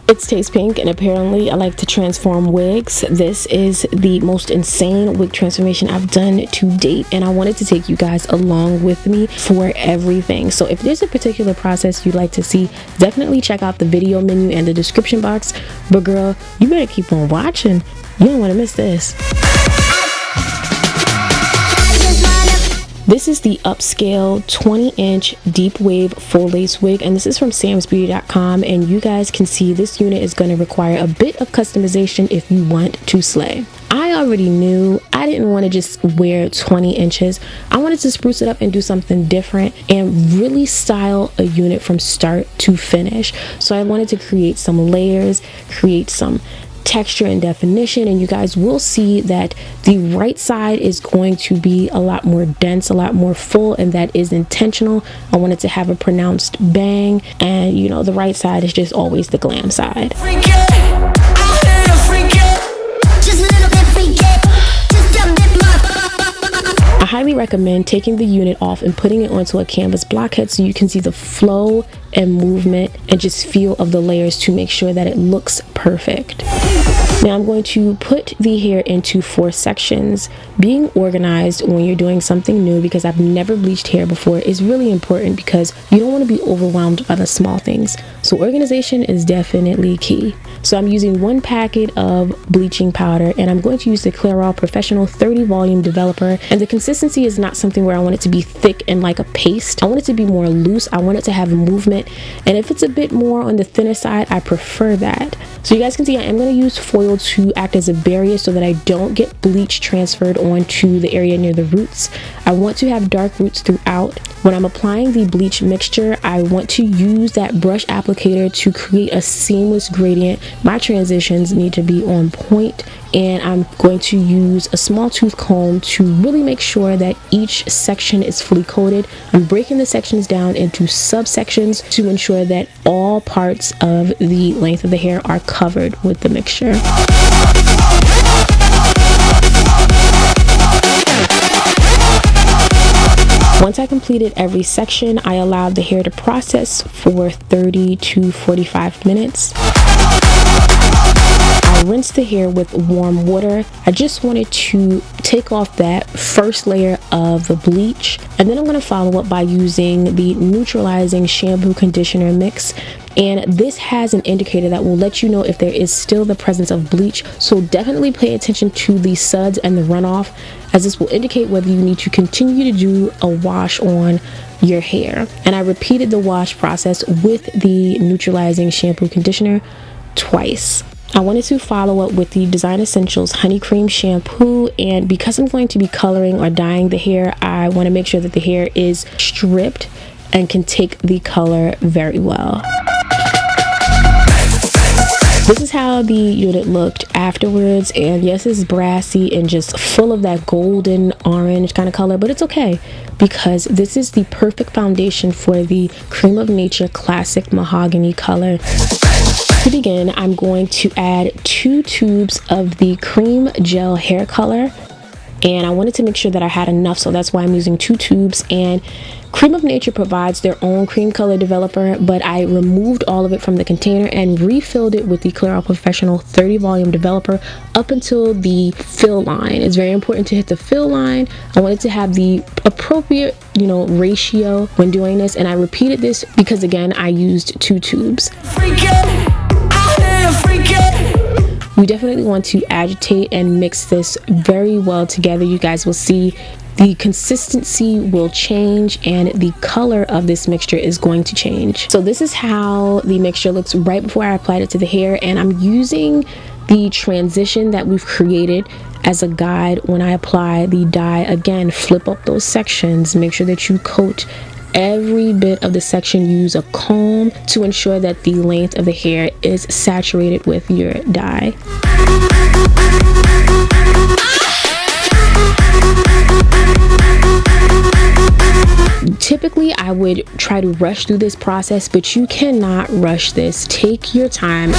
It's tastePINK, and apparently I like to transform wigs. This is the most insane wig transformation I've done to date, and I wanted to take you guys along with me for everything. So if there's a particular process you'd like to see, definitely check out the video menu and the description box. But girl, you better keep on watching. You don't want to miss this. This is the upscale 20-inch deep wave full lace wig, and this is from SAMSBEAUTY.com, and you guys can see this unit is going to require a bit of customization if you want to slay. I already knew I didn't want to just wear 20 inches. I wanted to spruce it up and do something different and really style a unit from start to finish. So I wanted to create some layers, create some texture and definition, and you guys will see that the right side is going to be a lot more dense, a lot more full, and that is intentional. I wanted to have a pronounced bang, and you know, the right side is just always the glam side. I highly recommend taking the unit off and putting it onto a canvas blockhead so you can see the flow and movement and just feel of the layers to make sure that it looks perfect. Now I'm going to put the hair into 4 sections. Being organized when you're doing something new, because I've never bleached hair before, is really important because you don't want to be overwhelmed by the small things. So organization is definitely key. So I'm using 1 packet of bleaching powder, and I'm going to use the Clairol Professional 30 volume developer, and the consistency is not something where I want it to be thick and like a paste. I want it to be more loose. I want it to have movement, and if it's a bit more on the thinner side, I prefer that. So you guys can see I am going to use foil to act as a barrier so that I don't get bleach transferred onto the area near the roots. I want to have dark roots throughout. When I'm applying the bleach mixture, I want to use that brush applicator to create a seamless gradient. My transitions need to be on point, and I'm going to use a small tooth comb to really make sure that each section is fully coated. I'm breaking the sections down into subsections to ensure that all parts of the length of the hair are covered with the mixture. Once I completed every section, I allowed the hair to process for 30 to 45 minutes. I rinsed the hair with warm water. I just wanted to take off that first layer of the bleach, and then I'm going to follow up by using the neutralizing shampoo conditioner mix. And this has an indicator that will let you know if there is still the presence of bleach, so definitely pay attention to the suds and the runoff, as this will indicate whether you need to continue to do a wash on your hair. And I repeated the wash process with the neutralizing shampoo conditioner twice. I wanted to follow up with the Design Essentials Honey Cream Shampoo, and because I'm going to be coloring or dyeing the hair, I want to make sure that the hair is stripped and can take the color very well. This is how the unit looked afterwards, and yes, it's brassy and just full of that golden orange kind of color, but it's okay because this is the perfect foundation for the Cream of Nature Classic Mahogany color. To begin, I'm going to add 2 tubes of the cream gel hair color, and I wanted to make sure that I had enough, so that's why I'm using 2 tubes. And Cream of Nature provides their own cream color developer, but I removed all of it from the container and refilled it with the Clairol Professional 30 volume developer up until the fill line. It's very important to hit the fill line. I wanted to have the appropriate, ratio when doing this, and I repeated this because again, I used 2 tubes. You definitely want to agitate and mix this very well together. You guys will see the consistency will change and the color of this mixture is going to change. So this is how the mixture looks right before I applied it to the hair, and I'm using the transition that we've created as a guide when I apply the dye. Again, flip up those sections, make sure that you coat every bit of the section. Use a comb to ensure that the length of the hair is saturated with your dye. Typically, I would try to rush through this process, but you cannot rush this. Take your time.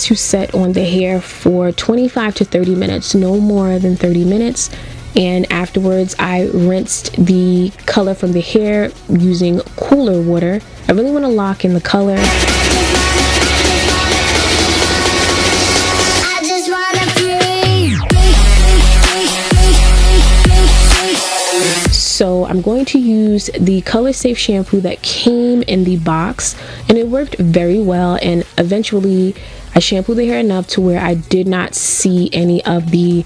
this to set on the hair for 25 to 30 minutes, no more than 30 minutes. And afterwards I rinsed the color from the hair using cooler water. I really want to lock in the color. So I'm going to use the Color Safe shampoo that came in the box, and it worked very well. And eventually I shampooed the hair enough to where I did not see any of the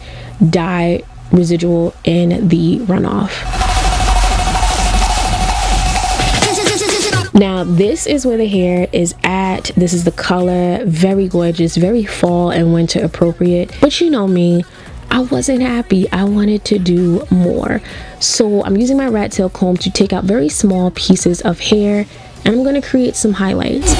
dye residual in the runoff. Now this is where the hair is at. This is the color, very gorgeous, very fall and winter appropriate. But you know me, I wasn't happy. I wanted to do more. So I'm using my rat tail comb to take out very small pieces of hair, and I'm going to create some highlights.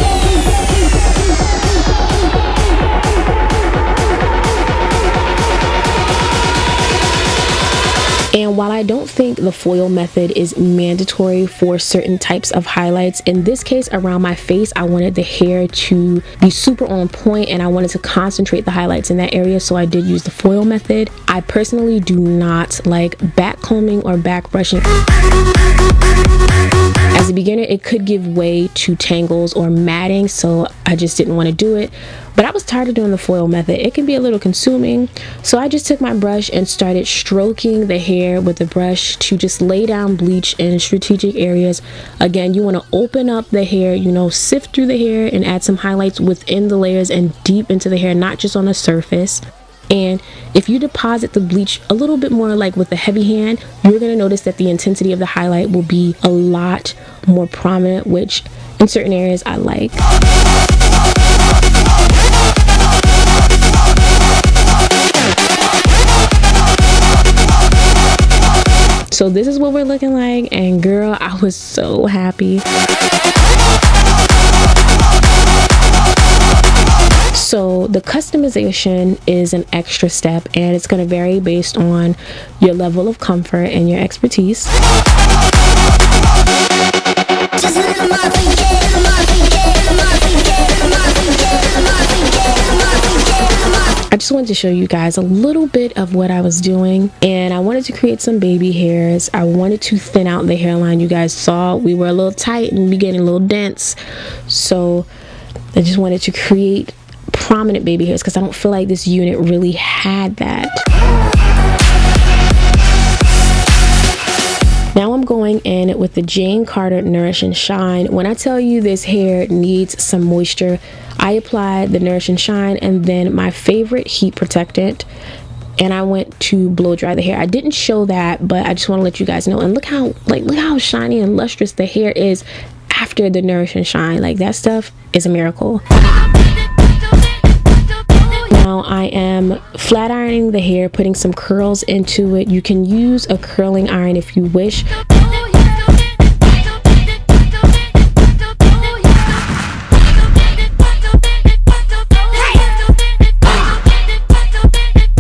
And while I don't think the foil method is mandatory for certain types of highlights, in this case around my face, I wanted the hair to be super on point and I wanted to concentrate the highlights in that area, so I did use the foil method. I personally do not like back combing or back brushing. As a beginner, it could give way to tangles or matting, so I just didn't want to do it. But I was tired of doing the foil method. It can be a little consuming, so I just took my brush and started stroking the hair with the brush to just lay down bleach in strategic areas. Again, you want to open up the hair, you know, sift through the hair and add some highlights within the layers and deep into the hair, not just on the surface. And if you deposit the bleach a little bit more, like with a heavy hand, you're going to notice that the intensity of the highlight will be a lot more prominent, which in certain areas I like. So this is what we're looking like, and girl, I was so happy. So the customization is an extra step, and it's going to vary based on your level of comfort and your expertise. I just wanted to show you guys a little bit of what I was doing, and I wanted to create some baby hairs. I wanted to thin out the hairline. You guys saw we were a little tight and we getting a little dense, so I just wanted to create prominent baby hairs because I don't feel like this unit really had that. Now I'm going in with the Jane Carter Nourish and Shine. When I tell you this hair needs some moisture, I applied the Nourish and Shine and then my favorite heat protectant, and I went to blow dry the hair. I didn't show that, but I just want to let you guys know. And look how shiny and lustrous the hair is after the Nourish and Shine. Like, that stuff is a miracle. Now I am flat ironing the hair, putting some curls into it. You can use a curling iron if you wish.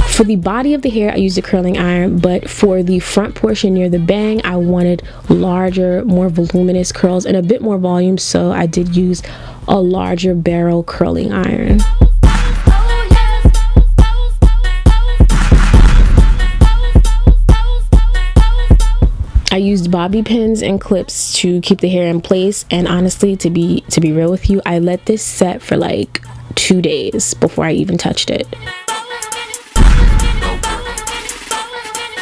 For the body of the hair, I used a curling iron, but for the front portion near the bang, I wanted larger, more voluminous curls and a bit more volume, so I did use a larger barrel curling iron. I used bobby pins and clips to keep the hair in place, and honestly, to be real with you, I let this set for like 2 days before I even touched it.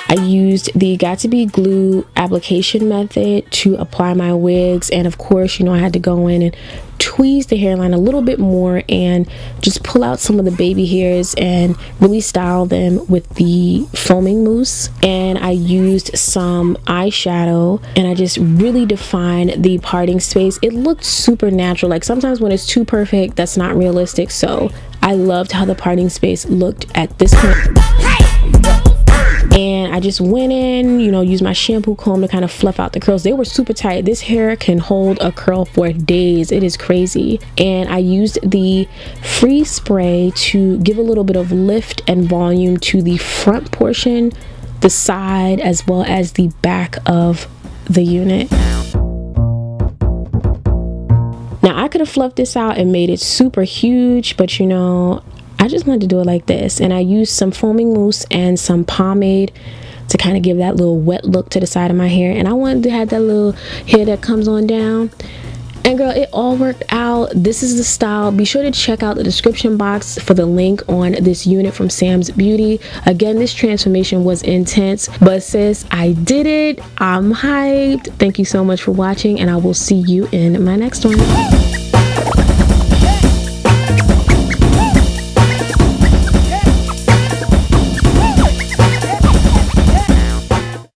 I used the Got2b glue application method to apply my wigs, and of course, you know, I had to go in and tweeze the hairline a little bit more and just pull out some of the baby hairs and really style them with the foaming mousse. And I used some eyeshadow and I just really defined the parting space. It looked super natural. Like, sometimes when it's too perfect, that's not realistic, so I loved how the parting space looked at this point. And I just went in, you know, used my shampoo comb to kind of fluff out the curls. They were super tight. This hair can hold a curl for days. It is crazy. And I used the freeze spray to give a little bit of lift and volume to the front portion, the side, as well as the back of the unit. Now I could have fluffed this out and made it super huge, but you know, I just wanted to do it like this. And I used some foaming mousse and some pomade to kind of give that little wet look to the side of my hair. And I wanted to have that little hair that comes on down. And girl, it all worked out. This is the style. Be sure to check out the description box for the link on this unit from Sam's Beauty. Again, this transformation was intense, but sis, I did it. I'm hyped. Thank you so much for watching, and I will see you in my next one.